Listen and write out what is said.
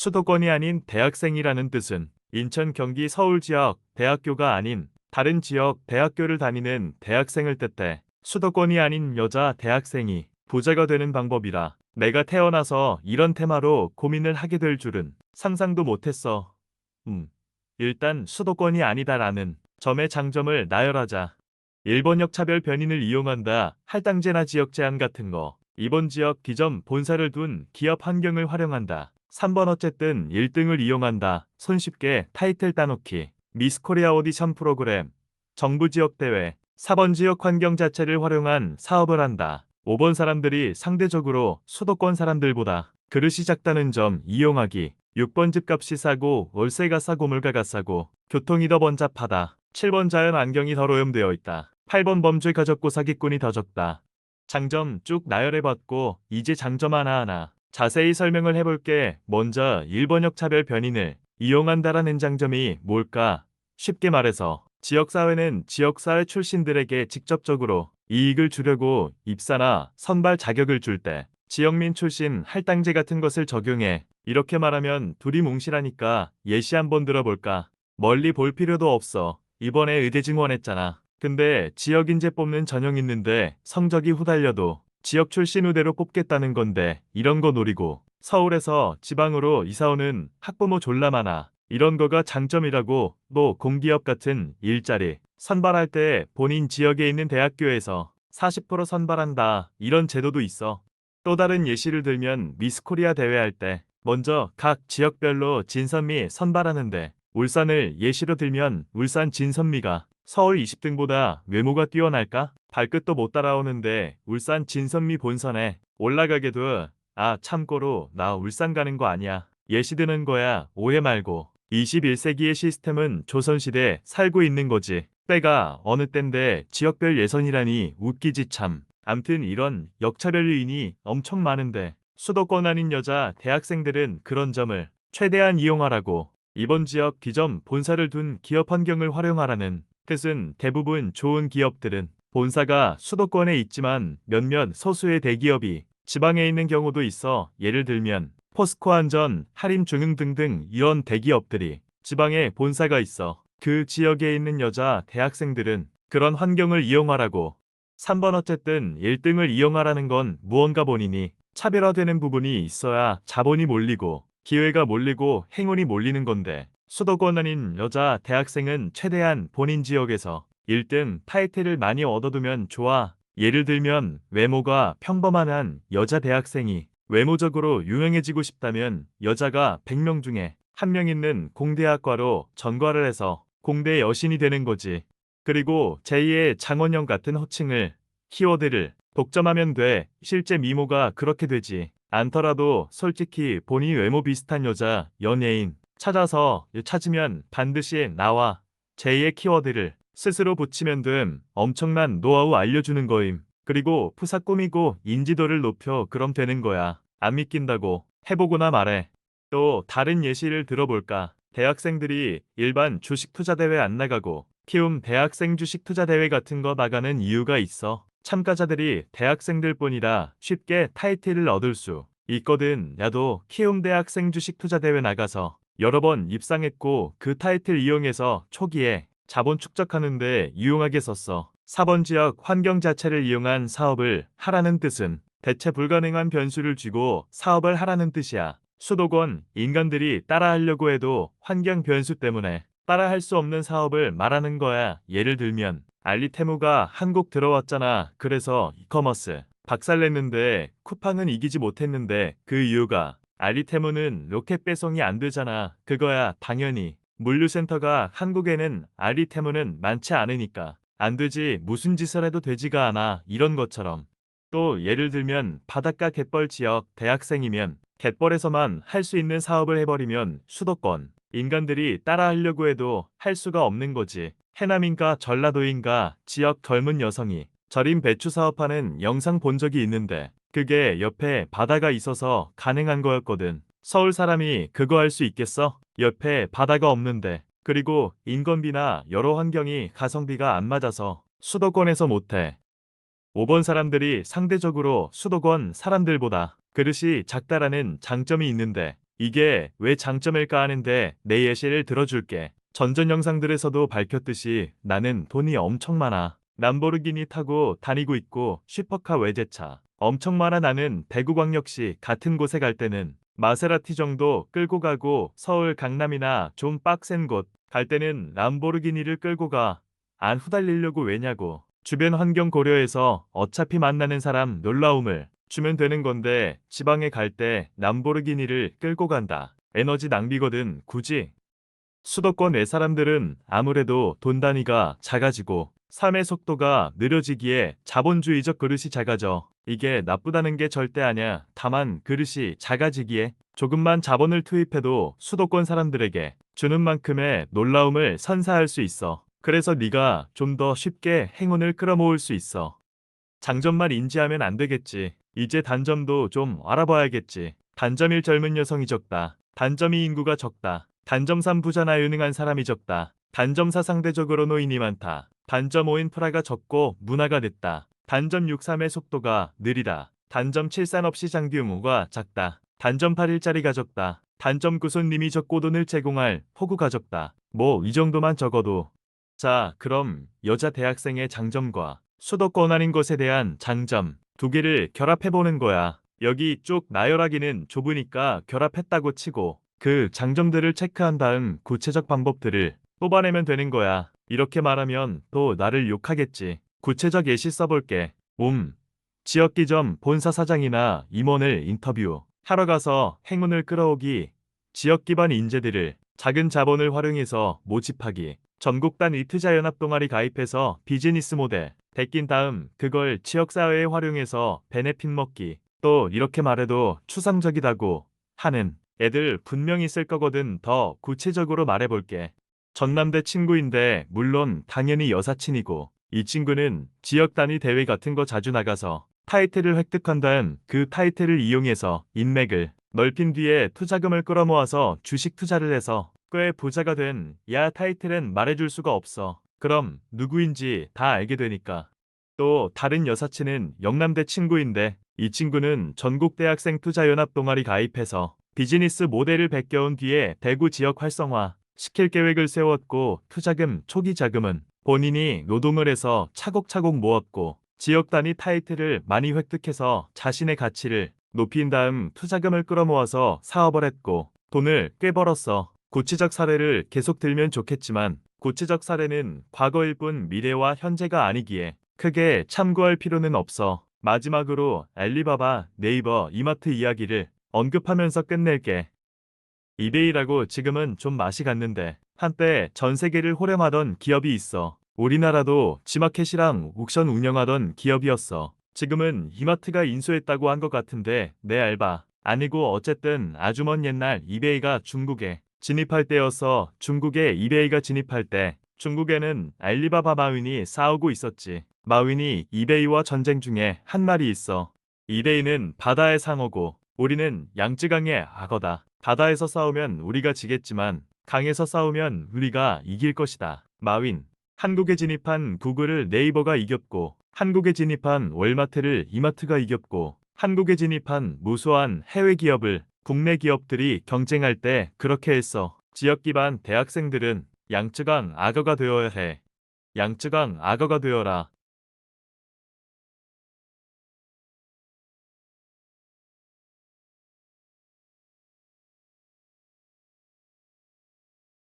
수도권이 아닌 대학생이라는 뜻은 인천, 경기, 서울 지역 대학교가 아닌 다른 지역 대학교를 다니는 대학생을 뜻해. 수도권이 아닌 여자 대학생이 부자가 되는 방법이라 내가 태어나서 이런 테마로 고민을 하게 될 줄은 상상도 못했어. 일단 수도권이 아니다라는 점의 장점을 나열하자. 1번역 차별 변인을 이용한다. 할당제나 지역 제한 같은 거. 2번 지역 기점 본사를 둔 기업 환경을 활용한다. 3번 어쨌든 1등을 이용한다. 손쉽게 타이틀 따놓기. 미스 코리아 오디션 프로그램. 정부 지역 대회. 4번 지역 환경 자체를 활용한 사업을 한다. 5번 사람들이 상대적으로 수도권 사람들보다 그릇이 작다는 점 이용하기. 6번 집값이 싸고 월세가 싸고 물가가 싸고 교통이 더 번잡하다. 7번 자연 안경이 더 오염되어 있다. 8번 범죄가 적고 사기꾼이 더 적다. 장점 쭉 나열해봤고 이제 장점 하나하나 자세히 설명을 해볼게. 먼저 1번역 차별 변인을 이용한다라는 장점이 뭘까? 쉽게 말해서 지역사회는 지역사회 출신들에게 직접적으로 이익을 주려고 입사나 선발 자격을 줄 때 지역민 출신 할당제 같은 것을 적용해. 이렇게 말하면 둘이 뭉실하니까 예시 한번 들어볼까? 멀리 볼 필요도 없어. 이번에 의대 증원했잖아. 근데 지역 인재 뽑는 전형 있는데 성적이 후달려도 지역 출신 의대로 뽑겠다는 건데 이런 거 노리고 서울에서 지방으로 이사 오는 학부모 졸라 많아. 이런 거가 장점이라고. 또 공기업 같은 일자리 선발할 때 본인 지역에 있는 대학교에서 40% 선발한다. 이런 제도도 있어. 또 다른 예시를 들면 미스 코리아 대회할 때 먼저 각 지역별로 진선미 선발하는데 울산을 예시로 들면 울산 진선미가 서울 20등보다 외모가 뛰어날까? 발끝도 못 따라오는데 울산 진선미 본선에 올라가게도 참고로 나 울산 가는 거 아니야. 예시 드는 거야. 오해 말고. 21세기의 시스템은 조선시대에 살고 있는 거지. 때가 어느 땐데 지역별 예선이라니 웃기지 참. 암튼 이런 역차별 요인이 엄청 많은데 수도권 아닌 여자 대학생들은 그런 점을 최대한 이용하라고. 이번 지역 기점 본사를 둔 기업 환경을 활용하라는 뜻은 대부분 좋은 기업들은 본사가 수도권에 있지만 몇몇 소수의 대기업이 지방에 있는 경우도 있어. 예를 들면 포스코안전, 한림중흥 등등 이런 대기업들이 지방에 본사가 있어. 그 지역에 있는 여자 대학생들은 그런 환경을 이용하라고. 3번 어쨌든 1등을 이용하라는 건 무언가 본인이 차별화되는 부분이 있어야 자본이 몰리고 기회가 몰리고 행운이 몰리는 건데 수도권 아닌 여자 대학생은 최대한 본인 지역에서 1등 타이틀을 많이 얻어두면 좋아. 예를 들면 외모가 평범한 한 여자 대학생이 외모적으로 유명해지고 싶다면 여자가 100명 중에 1명 있는 공대학과로 전과를 해서 공대 여신이 되는 거지. 그리고 제2의 장원영 같은 호칭을 키워드를 독점하면 돼. 실제 미모가 그렇게 되지 않더라도 솔직히 본인 외모 비슷한 여자 연예인 찾으면 반드시 나와. 제2의 키워드를 스스로 붙이면 됨. 엄청난 노하우 알려주는 거임. 그리고 푸사 꾸미고 인지도를 높여 그럼 되는 거야. 안 믿긴다고 해보거나 말해. 또 다른 예시를 들어볼까? 대학생들이 일반 주식 투자 대회 안 나가고 키움 대학생 주식 투자 대회 같은 거 나가는 이유가 있어. 참가자들이 대학생들 뿐이라 쉽게 타이틀을 얻을 수 있거든. 나도 키움 대학생 주식 투자 대회 나가서 여러 번 입상했고 그 타이틀 이용해서 초기에 자본 축적하는데 유용하게 썼어. 4번 지역 환경 자체를 이용한 사업을 하라는 뜻은 대체 불가능한 변수를 쥐고 사업을 하라는 뜻이야. 수도권 인간들이 따라하려고 해도 환경 변수 때문에 따라할 수 없는 사업을 말하는 거야. 예를 들면 알리테무가 한국 들어왔잖아. 그래서 이커머스 박살냈는데 쿠팡은 이기지 못했는데 그 이유가 알리테무는 로켓 배송이 안 되잖아. 그거야 당연히. 물류센터가 한국에는 알리테무는 많지 않으니까 안 되지. 무슨 짓을 해도 되지가 않아. 이런 것처럼. 또 예를 들면 바닷가 갯벌 지역 대학생이면 갯벌에서만 할 수 있는 사업을 해버리면 수도권 인간들이 따라하려고 해도 할 수가 없는 거지. 해남인가 전라도인가 지역 젊은 여성이 절임 배추 사업하는 영상 본 적이 있는데 그게 옆에 바다가 있어서 가능한 거였거든. 서울 사람이 그거 할 수 있겠어? 옆에 바다가 없는데. 그리고 인건비나 여러 환경이 가성비가 안 맞아서 수도권에서 못해. 5번 사람들이 상대적으로 수도권 사람들보다 그릇이 작다라는 장점이 있는데 이게 왜 장점일까 하는데 내 예시를 들어줄게. 전전 영상들에서도 밝혔듯이 나는 돈이 엄청 많아. 람보르기니 타고 다니고 있고 슈퍼카 외제차 엄청 많아. 나는 대구광역시 같은 곳에 갈 때는 마세라티 정도 끌고 가고 서울 강남이나 좀 빡센 곳 갈 때는 람보르기니를 끌고 가. 안 후달리려고. 왜냐고. 주변 환경 고려해서 어차피 만나는 사람 놀라움을 주면 되는 건데 지방에 갈 때 람보르기니를 끌고 간다. 에너지 낭비거든. 굳이. 수도권 외 사람들은 아무래도 돈 단위가 작아지고 삶의 속도가 느려지기에 자본주의적 그릇이 작아져. 이게 나쁘다는 게 절대 아니야. 다만 그릇이 작아지기에 조금만 자본을 투입해도 수도권 사람들에게 주는 만큼의 놀라움을 선사할 수 있어. 그래서 네가 좀 더 쉽게 행운을 끌어모을 수 있어. 장점만 인지하면 안 되겠지. 이제 단점도 좀 알아봐야겠지. 단점 1, 젊은 여성이 적다. 단점 2, 인구가 적다. 단점 3, 부자나 유능한 사람이 적다. 단점 4, 상대적으로 노인이 많다. 단점 5, 인프라가 적고 문화가 늦다. 단점 6, 삶의 속도가 느리다. 단점 7, 산업시 장비 의무가 작다. 단점 8, 일자리가 적다. 단점 9, 손님이 적고 돈을 제공할 호구가 적다. 뭐 이 정도만 적어도. 자, 그럼 여자 대학생의 장점과 수도권 아닌 것에 대한 장점 두 개를 결합해보는 거야. 여기 쭉 나열하기는 좁으니까 결합했다고 치고 그 장점들을 체크한 다음 구체적 방법들을 뽑아내면 되는 거야. 이렇게 말하면 또 나를 욕하겠지. 구체적 예시 써볼게. 지역기점 본사 사장이나 임원을 인터뷰 하러 가서 행운을 끌어오기. 지역 기반 인재들을 작은 자본을 활용해서 모집하기. 전국 단위 투자연합 동아리 가입해서 비즈니스 모델 베낀 다음 그걸 지역사회에 활용해서 베네핏 먹기. 또 이렇게 말해도 추상적이다고 하는 애들 분명 있을 거거든. 더 구체적으로 말해볼게. 전남대 친구인데 물론 당연히 여사친이고 이 친구는 지역 단위 대회 같은 거 자주 나가서 타이틀을 획득한 다음 그 타이틀을 이용해서 인맥을 넓힌 뒤에 투자금을 끌어모아서 주식 투자를 해서 꽤 부자가 된. 야, 타이틀은 말해줄 수가 없어. 그럼 누구인지 다 알게 되니까. 또 다른 여사친은 영남대 친구인데 이 친구는 전국대학생 투자연합 동아리 가입해서 비즈니스 모델을 베껴온 뒤에 대구 지역 활성화 시킬 계획을 세웠고 투자금 초기 자금은 본인이 노동을 해서 차곡차곡 모았고 지역 단위 타이틀을 많이 획득해서 자신의 가치를 높인 다음 투자금을 끌어모아서 사업을 했고 돈을 꽤 벌었어. 구체적 사례를 계속 들면 좋겠지만 구체적 사례는 과거일 뿐 미래와 현재가 아니기에 크게 참고할 필요는 없어. 마지막으로 알리바바, 네이버, 이마트 이야기를 언급하면서 끝낼게. 이베이라고 지금은 좀 맛이 갔는데 한때 전 세계를 호령하던 기업이 있어. 우리나라도 지마켓이랑 옥션 운영하던 기업이었어. 지금은 이마트가 인수했다고 한 것 같은데 내 알바 아니고 어쨌든 아주 먼 옛날 이베이가 중국에 진입할 때여서 중국에 이베이가 진입할 때 중국에는 알리바바 마윈이 싸우고 있었지. 마윈이 이베이와 전쟁 중에 한 말이 있어. 이베이는 바다의 상어고 우리는 양쯔강의 악어다. 바다에서 싸우면 우리가 지겠지만 강에서 싸우면 우리가 이길 것이다. 마윈. 한국에 진입한 구글을 네이버가 이겼고 한국에 진입한 월마트를 이마트가 이겼고 한국에 진입한 무수한 해외 기업을 국내 기업들이 경쟁할 때 그렇게 했어. 지역 기반 대학생들은 양쯔강 악어가 되어야 해. 양쯔강 악어가 되어라.